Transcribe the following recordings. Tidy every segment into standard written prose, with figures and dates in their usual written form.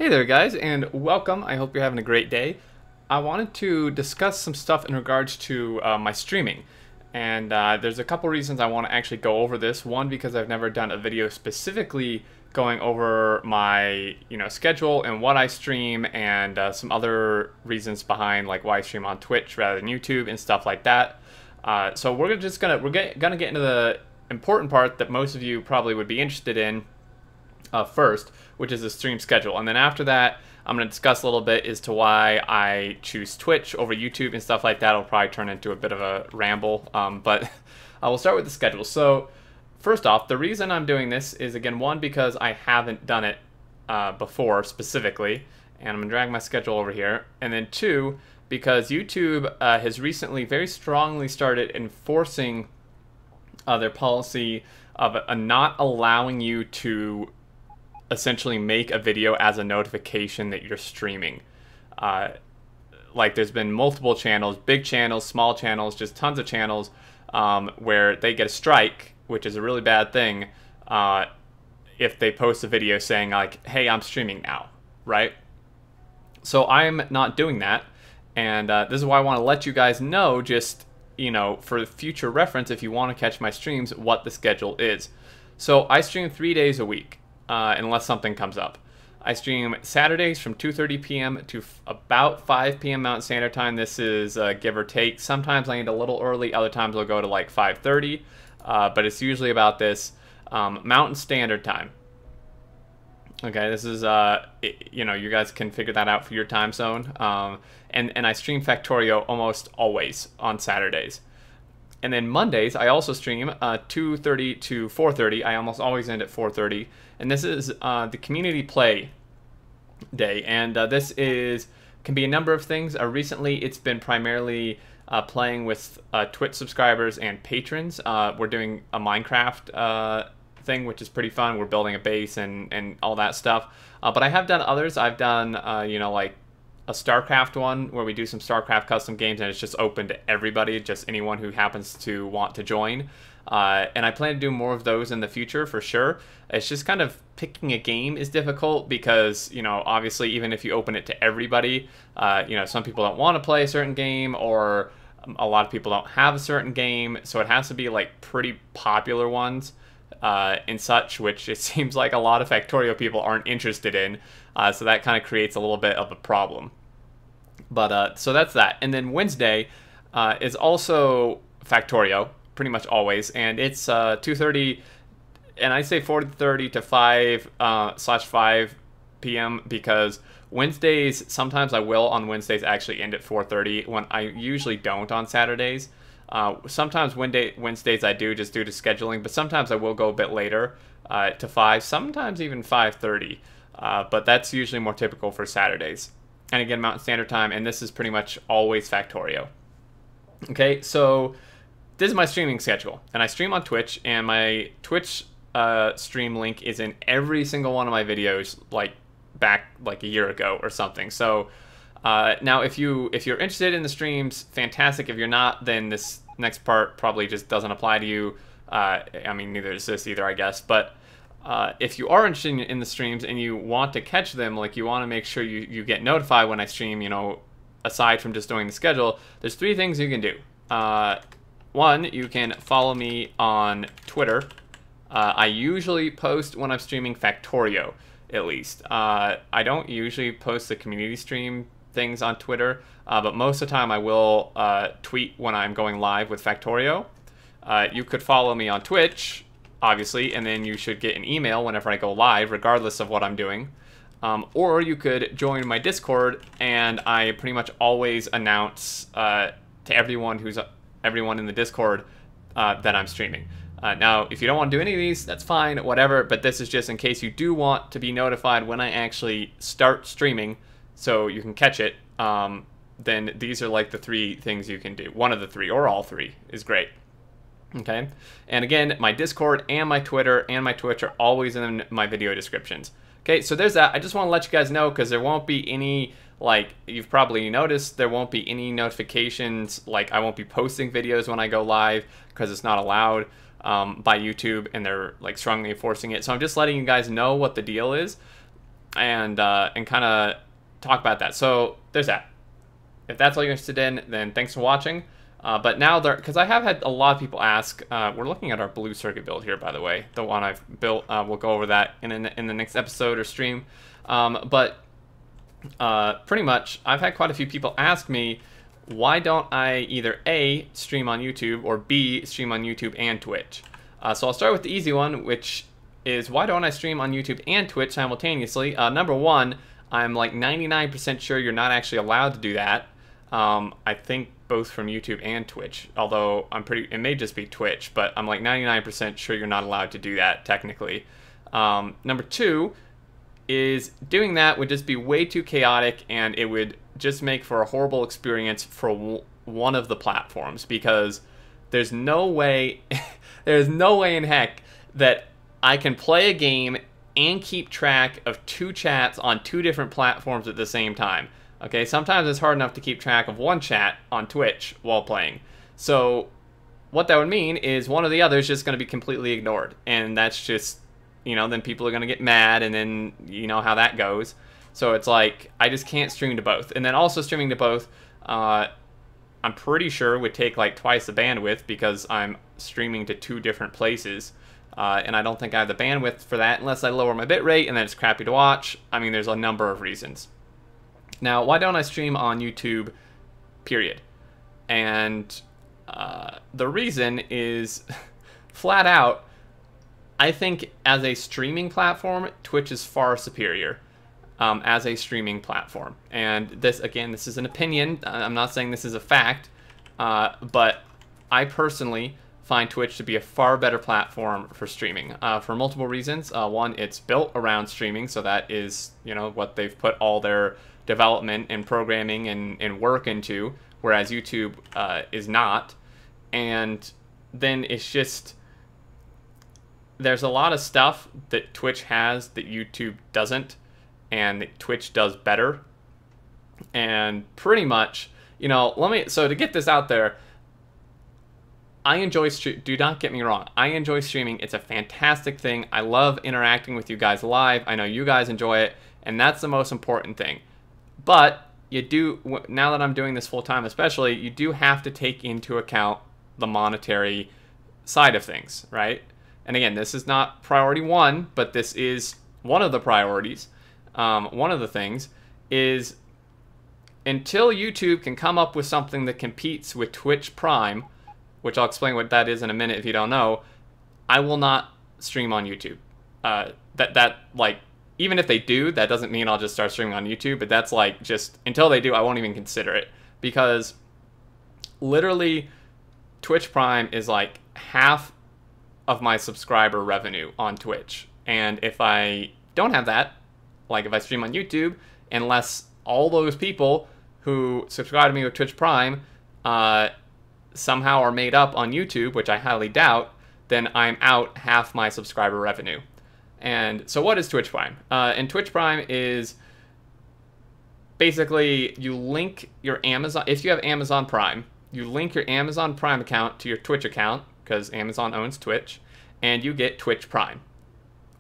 Hey there guys, and welcome. I hope you're having a great day. I wanted to discuss some stuff in regards to my streaming. And there's a couple reasons I want to actually go over this. One, because I've never done a video specifically going over my schedule and what I stream, and some other reasons behind like why I stream on Twitch rather than YouTube and stuff like that. So we're gonna get into the important part that most of you probably would be interested in first, which is the stream schedule. And then after that, I'm going to discuss a little bit as to why I choose Twitch over YouTube and stuff like that. It'll probably turn into a bit of a ramble, but I will start with the schedule. So first off, the reason I'm doing this is, again, one, because I haven't done it before specifically, and I'm going to drag my schedule over here. And then two, because YouTube has recently very strongly started enforcing their policy of not allowing you to essentially make a video as a notification that you're streaming. Like there's been multiple channels, big channels, small channels, just tons of channels where they get a strike, which is a really bad thing, if they post a video saying like, hey, I'm streaming now, right? So I'm not doing that, and this is why I want to let you guys know, just for future reference, if you want to catch my streams, what the schedule is. So I stream 3 days a week. Unless something comes up. I stream Saturdays from 2:30 p.m. to about 5 p.m. Mountain Standard Time. This is give or take. Sometimes I end a little early. Other times I'll go to like 5:30. But it's usually about this Mountain Standard Time. Okay, this is, you guys can figure that out for your time zone. And I stream Factorio almost always on Saturdays. And then Mondays, I also stream 2:30 to 4:30. I almost always end at 4:30. And this is the community play day. And this can be a number of things. Recently, it's been primarily playing with Twitch subscribers and patrons. We're doing a Minecraft thing, which is pretty fun. We're building a base and all that stuff. But I have done others. I've done, like a StarCraft one where we do some StarCraft custom games, and it's just open to everybody, just anyone who happens to want to join. And I plan to do more of those in the future for sure. It's just kind of picking a game is difficult because, obviously even if you open it to everybody, some people don't want to play a certain game, or a lot of people don't have a certain game. So it has to be like pretty popular ones and such, which it seems like a lot of Factorio people aren't interested in. So that kind of creates a little bit of a problem. But so that's that. And then Wednesday is also Factorio, pretty much always, and it's 2:30, and I say 4:30 to 5/5 p.m. because Wednesdays, sometimes I will on Wednesdays actually end at 4:30 when I usually don't on Saturdays. Sometimes Wednesdays I do, just due to scheduling, but sometimes I will go a bit later to 5, sometimes even 5:30, but that's usually more typical for Saturdays. And again, Mountain Standard Time, and this is pretty much always Factorio. Okay, so this is my streaming schedule, and I stream on Twitch, and my Twitch stream link is in every single one of my videos, like back like a year ago or something. So now if you're interested in the streams, fantastic. If you're not, then this next part probably just doesn't apply to you. I mean, neither is this either, I guess. But if you are interested in the streams and you want to catch them, like you want to make sure you get notified when I stream, aside from just doing the schedule, there's 3 things you can do. One, you can follow me on Twitter. I usually post when I'm streaming Factorio, at least. I don't usually post the community stream things on Twitter, but most of the time I will tweet when I'm going live with Factorio. You could follow me on Twitch, obviously, and then you should get an email whenever I go live, regardless of what I'm doing. Or you could join my Discord, and I pretty much always announce to everyone in the Discord that I'm streaming. Now, if you don't want to do any of these, that's fine, whatever, but this is just in case you do want to be notified when I actually start streaming so you can catch it. Then these are like the 3 things you can do. One of the 3, or all 3, is great. Okay, and again, my Discord and my Twitter and my Twitch are always in my video descriptions. Okay, so there's that. I just want to let you guys know, because there won't be any, like, you've probably noticed, there won't be any notifications, like I won't be posting videos when I go live, because it's not allowed by YouTube, and they're like strongly enforcing it. So I'm just letting you guys know what the deal is. and kind of talk about that. So there's that. If that's all you're interested in, then thanks for watching. But now, because I have had a lot of people ask, we're looking at our blue circuit build here, by the way, the one I've built. We'll go over that in the next episode or stream. But pretty much, I've had quite a few people ask me, why don't I either A, stream on YouTube, or B, stream on YouTube and Twitch? So I'll start with the easy one, which is, why don't I stream on YouTube and Twitch simultaneously? Number one, I'm like 99% sure you're not actually allowed to do that. I think both from YouTube and Twitch, although it may just be Twitch, but I'm like 99% sure you're not allowed to do that technically. Number two is, doing that would just be way too chaotic, and it would just make for a horrible experience for one of the platforms, because there's no way, there's no way in heck that I can play a game and keep track of two chats on two different platforms at the same time. Okay, sometimes it's hard enough to keep track of one chat on Twitch while playing. So what that would mean is one or the other is just going to be completely ignored. And that's just, you know, then people are going to get mad, and then you know how that goes. So it's like, I just can't stream to both. And then also streaming to both, I'm pretty sure would take like twice the bandwidth, because I'm streaming to two different places. And I don't think I have the bandwidth for that unless I lower my bitrate, and then it's crappy to watch. I mean, there's a number of reasons. Now, why don't I stream on YouTube, period? And the reason is, flat out, I think as a streaming platform, Twitch is far superior as a streaming platform. And this, again, this is an opinion. I'm not saying this is a fact, but I personally find Twitch to be a far better platform for streaming for multiple reasons. One, it's built around streaming, so that is, you know, what they've put all their development and programming and work into, whereas YouTube is not. And then it's just, there's a lot of stuff that Twitch has that YouTube doesn't, and that Twitch does better. And pretty much, you know, so to get this out there, I enjoy, do not get me wrong, I enjoy streaming. It's a fantastic thing. I love interacting with you guys live. I know you guys enjoy it, and that's the most important thing. But you do, now that I'm doing this full time especially, you do have to take into account the monetary side of things, right? And again, this is not priority one, but this is one of the priorities. One of the things is, until YouTube can come up with something that competes with Twitch Prime, which I'll explain what that is in a minute if you don't know, I will not stream on YouTube. Like, even if they do, that doesn't mean I'll just start streaming on YouTube, but that's like, just, until they do, I won't even consider it. Because literally, Twitch Prime is like half of my subscriber revenue on Twitch. And if I don't have that, like if I stream on YouTube, unless all those people who subscribe to me with Twitch Prime somehow are made up on YouTube, which I highly doubt, then I'm out half my subscriber revenue. And so what is Twitch Prime? And Twitch Prime is basically, you link your Amazon, if you have Amazon Prime, you link your Amazon Prime account to your Twitch account, because Amazon owns Twitch, and you get Twitch Prime.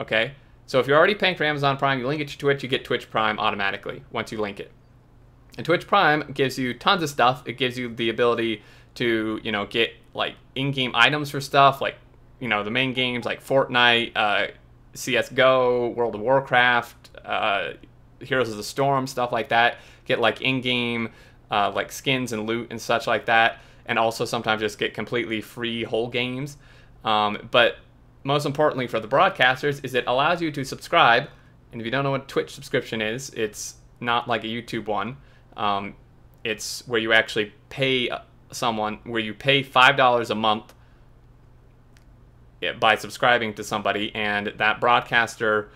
Okay? So if you're already paying for Amazon Prime, you link it to Twitch, you get Twitch Prime automatically once you link it. And Twitch Prime gives you tons of stuff. It gives you the ability to, you know, get like in-game items for stuff, like, you know, the main games like Fortnite, CSGO, World of Warcraft, Heroes of the Storm, stuff like that. Get like in-game like skins and loot and such like that. And also sometimes just get completely free whole games. But most importantly for the broadcasters is it allows you to subscribe. And if you don't know what Twitch subscription is, it's not like a YouTube one. It's where you actually pay someone, where you pay $5 a month by subscribing to somebody, and that broadcaster,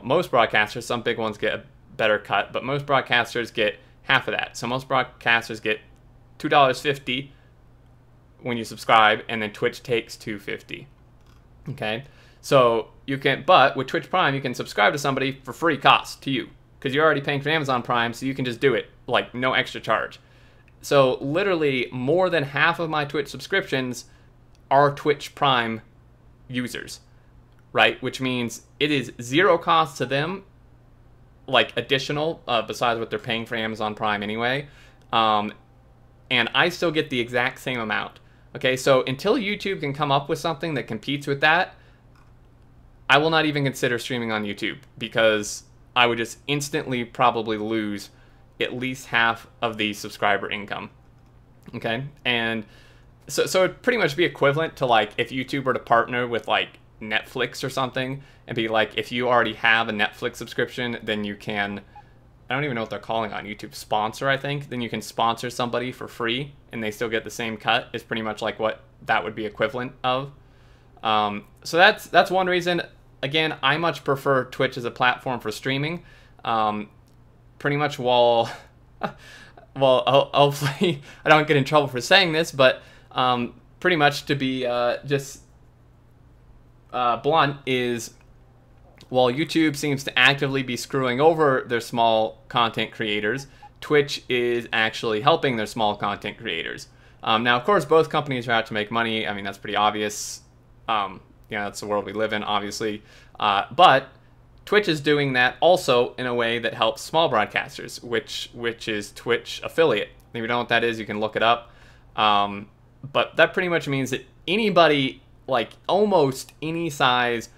most broadcasters, some big ones get a better cut, but most broadcasters get half of that. So most broadcasters get $2.50 when you subscribe, and then Twitch takes $2.50. Okay, so you can, but with Twitch Prime, you can subscribe to somebody for free cost to you, because you're already paying for Amazon Prime, so you can just do it, like no extra charge. So literally more than half of my Twitch subscriptions are Twitch Prime users, right? Which means it is zero cost to them like additional besides what they're paying for Amazon Prime anyway, and I still get the exact same amount. Okay, so until YouTube can come up with something that competes with that, I will not even consider streaming on YouTube, because I would just instantly probably lose at least half of the subscriber income. Okay, and so it'd pretty much be equivalent to like if YouTube were to partner with like Netflix or something and be like, if you already have a Netflix subscription, then you can, I don't even know what they're calling on YouTube, sponsor, I think, then you can sponsor somebody for free and they still get the same cut, is pretty much like what that would be equivalent of. So that's one reason. Again, I much prefer Twitch as a platform for streaming. Pretty much well, hopefully I don't get in trouble for saying this, but pretty much to be just blunt is, while YouTube seems to actively be screwing over their small content creators, Twitch is actually helping their small content creators. Now, of course, both companies are out to make money. I mean, that's pretty obvious. That's the world we live in, obviously. But Twitch is doing that also in a way that helps small broadcasters, which is Twitch affiliate. If you don't know what that is, you can look it up. But that pretty much means that anybody, like almost any size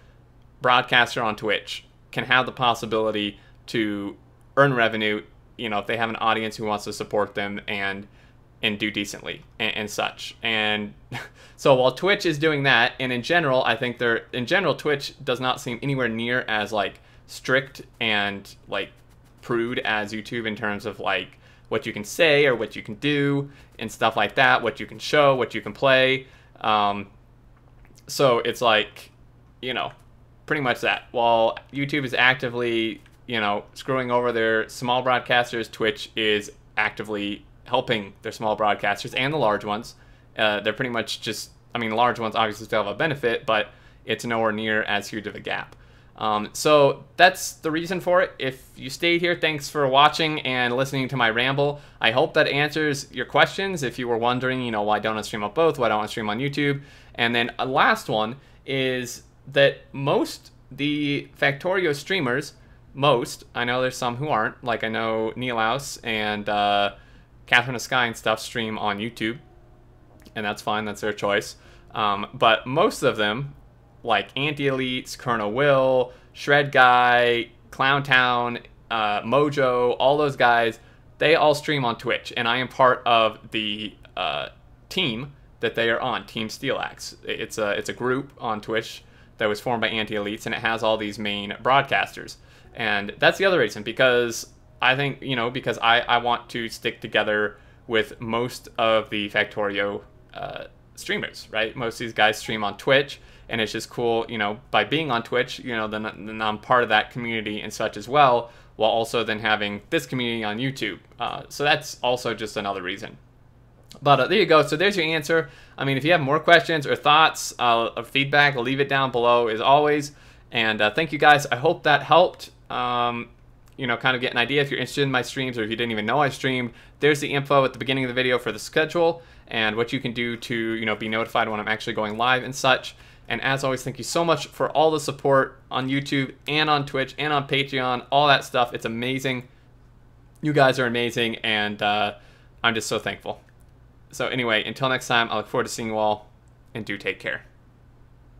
broadcaster on Twitch, can have the possibility to earn revenue, if they have an audience who wants to support them and do decently and such. And so while Twitch is doing that, and in general, I think Twitch does not seem anywhere near as like strict and like prude as YouTube in terms of like what you can say or what you can do and stuff like that, what you can show, what you can play. So it's like, pretty much that. While YouTube is actively, screwing over their small broadcasters, Twitch is actively helping their small broadcasters and the large ones. They're pretty much just, the large ones obviously still have a benefit, but it's nowhere near as huge of a gap. So that's the reason for it. If you stayed here, thanks for watching and listening to my ramble. I hope that answers your questions. If you were wondering, why don't I stream on both? Why don't I stream on YouTube? And then a last one is that the Factorio streamers, I know there's some who aren't, like I know Neilhouse and Catherine of Sky and stuff stream on YouTube, and that's fine, that's their choice. But most of them, like Anti-Elites, Colonel Will, Shred Guy, Clowntown, Mojo, all those guys, they all stream on Twitch, and I am part of the team that they are on, Team Steel Axe. It's a group on Twitch that was formed by Anti-Elites, and it has all these main broadcasters. And that's the other reason, because I think, because I want to stick together with most of the Factorio streamers, right? Most of these guys stream on Twitch, and it's just cool, by being on Twitch, then I'm part of that community and such as well, while also then having this community on YouTube. So that's also just another reason. But there you go. So there's your answer. If you have more questions or thoughts or feedback, leave it down below as always. And thank you guys. I hope that helped. Kind of get an idea if you're interested in my streams, or if you didn't even know I streamed. There's the info at the beginning of the video for the schedule and what you can do to, be notified when I'm actually going live and such. And as always, thank you so much for all the support on YouTube and on Twitch and on Patreon, all that stuff. It's amazing. You guys are amazing, and I'm just so thankful. So anyway, until next time, I look forward to seeing you all, and do take care.